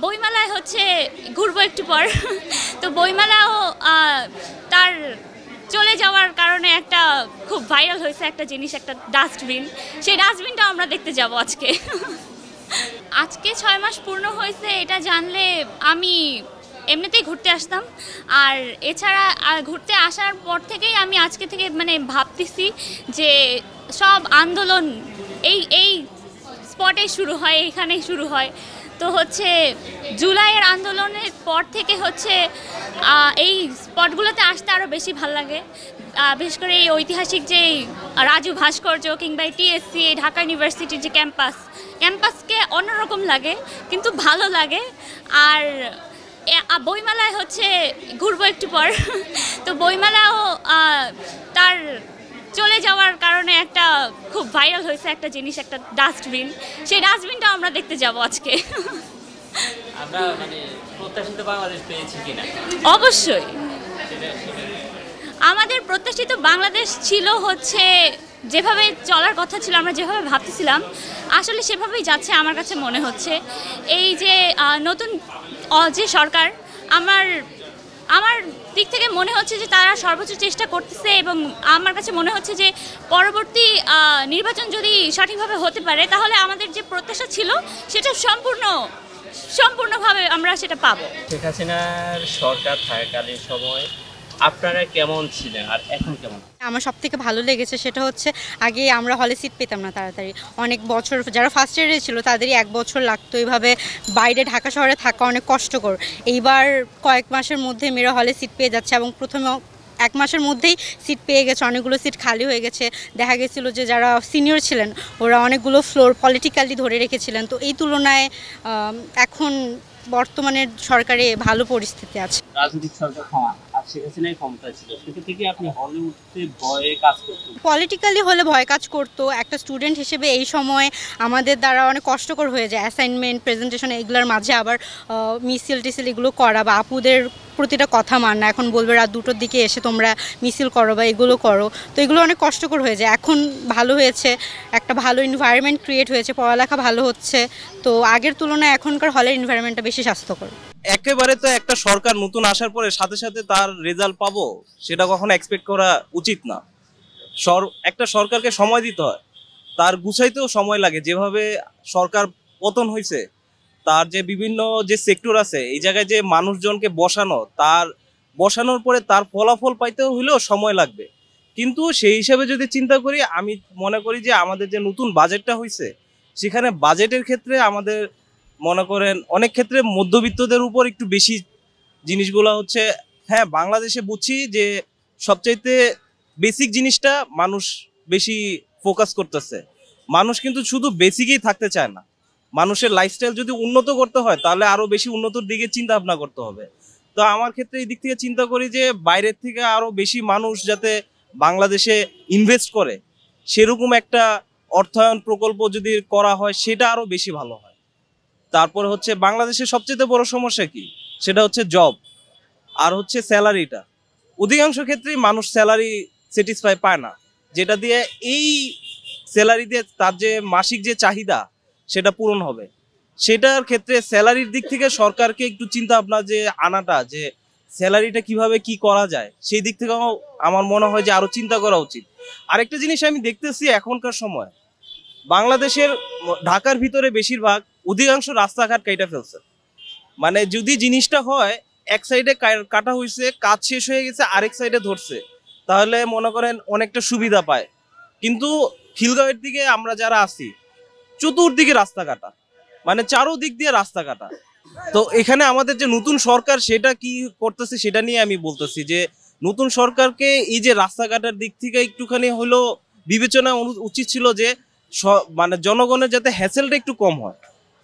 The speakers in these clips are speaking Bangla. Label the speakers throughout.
Speaker 1: বইমেলায় হচ্ছে ঘুরবো একটু পর। তো বইমেলাও তার চলে যাওয়ার কারণে একটা খুব ভাইরাল হয়েছে একটা জিনিস, একটা ডাস্টবিন। সেই ডাস্টবিনটাও আমরা দেখতে যাব আজকে। আজকে 6 মাস পূর্ণ হয়েছে, এটা জানলে আমি এমনিতেই ঘুরতে আসতাম। আর এছাড়া ঘুরতে আসার পর থেকেই আমি আজকে থেকে মানে ভাবতেছি যে সব আন্দোলন এই স্পটেই শুরু হয়, এখানেই শুরু হয়। তো হচ্ছে জুলাইয়ের আন্দোলনের পর থেকে হচ্ছে এই স্পটগুলোতে আসতে আরও বেশি ভাল লাগে। বিশেষ করে এই ঐতিহাসিক যে রাজু ভাস্কর্য কিংবা টিএসসি, ঢাকা ইউনিভার্সিটির যে ক্যাম্পাসকে অন্যরকম লাগে, কিন্তু ভালো লাগে। আর বইমেলায় হচ্ছে ঘুরবো একটু পর। তো বইমেলাও তার চলে যাওয়ার কারণে একটা খুব ভাইরাল হয়েছে একটা জিনিস, একটা ডাস্টবিন। সেই ডাস্টবিনটাও আমরা দেখতে যাব আজকে।
Speaker 2: আমরা মানে প্রত্যাশিত বাংলাদেশ পেয়েছি কিনা?
Speaker 1: অবশ্যই আমাদের প্রত্যাশিত বাংলাদেশ ছিল হচ্ছে যেভাবে চলার কথা ছিল, আমরা যেভাবে ভাবতেছিলাম আসলে সেভাবেই যাচ্ছে আমার কাছে মনে হচ্ছে। এই যে নতুন যে সরকার, আমার দিক থেকে মনে হচ্ছে যে তারা সর্বোচ্চ চেষ্টা করতেছে, এবং আমার কাছে মনে হচ্ছে যে পরবর্তী নির্বাচন যদি সঠিকভাবে হতে পারে তাহলে আমাদের যে প্রত্যাশা ছিল সেটা সম্পূর্ণভাবে আমরা সেটা পাবো।
Speaker 2: শেখ হাসিনার সরকার থাকাকালীন সময় আপনারা কেমন ছিলেন আর এখন কেমন?
Speaker 3: আমার সব থেকে ভালো লেগেছে সেটা হচ্ছে আগে আমরা হলে সিট পেতাম না তাড়াতাড়ি, অনেক বছর যারা ফার্স্ট ইয়ারে ছিল তাদেরই 1 বছর লাগতো, এইভাবে বাইরে ঢাকা শহরে থাকা অনেক কষ্টকর। এইবার কয়েক মাসের মধ্যে মেয়েরা হলে সিট পেয়ে যাচ্ছে, এবং প্রথমে 1 মাসের মধ্যেই সিট পেয়ে গেছে, অনেকগুলো সিট খালি হয়ে গেছে। দেখা গেছিলো যে যারা সিনিয়র ছিলেন ওরা অনেকগুলো ফ্লোর পলিটিক্যালি ধরে রেখেছিলেন। তো এই তুলনায় এখন বর্তমানের সরকারে ভালো পরিস্থিতি আছে।
Speaker 2: রাজনৈতিক সরকার আর শেখ হাসিনাই ক্ষমতায় ছিল, সেক্ষেত্রে কি আপনি হলে উঠতে ভয়ে কাজ করতেন?
Speaker 3: পলিটিক্যালি হলে ভয় কাজ করতো। একটা স্টুডেন্ট হিসেবে এই সময় আমাদের দ্বারা অনেক কষ্টকর হয়ে যায়, অ্যাসাইনমেন্ট, প্রেজেন্টেশন এগুলোর মাঝে আবার মিছিল টিছিল এগুলো করা, বা আপুদের প্রতিটা কথা মানা। এখন বলবে রাত 2টোর দিকে এসে তোমরা মিছিল করো বা এগুলো করো, তো এগুলো অনেক কষ্টকর হয়ে যায়। এখন ভালো হয়েছে, একটা ভালো এনভায়রনমেন্ট ক্রিয়েট হয়েছে, পড়ালেখা ভালো হচ্ছে। তো আগের তুলনায় এখনকার হলের এনভায়রনমেন্টটা বেশি স্বাস্থ্যকর।
Speaker 4: একেবারে তো একটা সরকার নতুন আসার পরে সাথে সাথে তার রেজাল্ট পাবো সেটা কখনো এক্সপেক্ট করা উচিত না। একটা সরকারকে সময় দিতে হয়, তার গুছাইতেও সময় লাগে। যেভাবে সরকার পতন হয়েছে, তার যে বিভিন্ন যে সেক্টর আছে এই জায়গায় যে মানুষজনকে বসানোর পরে তার ফলাফল পাইতেও হইলেও সময় লাগবে। কিন্তু সেই হিসাবে যদি চিন্তা করি, আমি মনে করি যে আমাদের যে নতুন বাজেটটা হয়েছে সেখানে বাজেটের ক্ষেত্রে আমাদের মনে করেন অনেক ক্ষেত্রে মধ্যবিত্তদের উপর একটু বেশি জিনিসগুলো হচ্ছে। হ্যাঁ, বাংলাদেশে বুঝছি যে সবচাইতে বেসিক জিনিসটা মানুষ বেশি ফোকাস করতেছে। মানুষ কিন্তু শুধু বেসিকই থাকতে চায় না, মানুষের লাইফস্টাইল যদি উন্নত করতে হয় তাহলে আরো বেশি উন্নতর দিকে চিন্তা ভাবনা করতে হবে। তো আমার ক্ষেত্রে এই দিক থেকে চিন্তা করি যে বাইরের থেকে আরো বেশি মানুষ যাতে বাংলাদেশে ইনভেস্ট করে, সেরকম একটা অর্থায়ন প্রকল্প যদি করা হয় সেটা আরো বেশি ভালো হয়। তারপরে হচ্ছে বাংলাদেশের সবচেয়ে বড় সমস্যা কি, সেটা হচ্ছে জব আর হচ্ছে স্যালারিটা। অধিকাংশ ক্ষেত্রেই মানুষ স্যালারি স্যাটিসফাই পায় না, যেটা দিয়ে এই স্যালারি দিয়ে তার যে মাসিক যে চাহিদা সেটা পূরণ হবে। সেটার ক্ষেত্রে স্যালারির দিক থেকে সরকারকে একটু চিন্তা ভাবনা যে আনাটা, যে স্যালারিটা কিভাবে কি করা যায়, সেই দিক থেকেও আমার মনে হয় যে আরো চিন্তা করা উচিত। আরেকটা জিনিস আমি দেখতেছি এখনকার সময় বাংলাদেশের ঢাকার ভিতরে বেশিরভাগ অধিকাংশ রাস্তাঘাট কাটা ফেলছে। মানে যদি জিনিসটা হয় এক সাইডে কাটা হয়েছে, কাজ শেষ হয়ে গেছে, আরেক সাইডে ধরছে, তাহলে মনে করেন অনেকটা সুবিধা পায়। কিন্তু খিলগাঁওয়ের দিকে আমরা যারা আছি, চতুর্দিকে রাস্তা কাটা, মানে চারোদিক দিয়ে রাস্তা কাটা। তো এখানে আমাদের যে নতুন সরকার সেটা কি করতেছে সেটা নিয়ে আমি বলতেছি যে নতুন সরকারকে এই যে রাস্তাঘাটের দিক থেকে একটুখানি হলেও বিবেচনা উচিত ছিল, যে মানে জনগণের যাতে হ্যাসেলটা একটু কম হয়,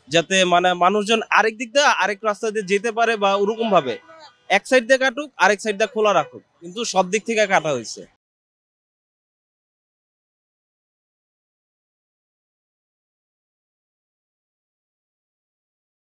Speaker 4: যাতে মানে মানুষজন আরেক দিক দিয়ে আরেক রাস্তা দিয়ে যেতে পারে, বা ওরকম ভাবে এক সাইড দিয়ে কাটুক আরেক সাইড দিয়ে খোলা রাখুক, কিন্তু সব দিক থেকে কাটা হয়েছে।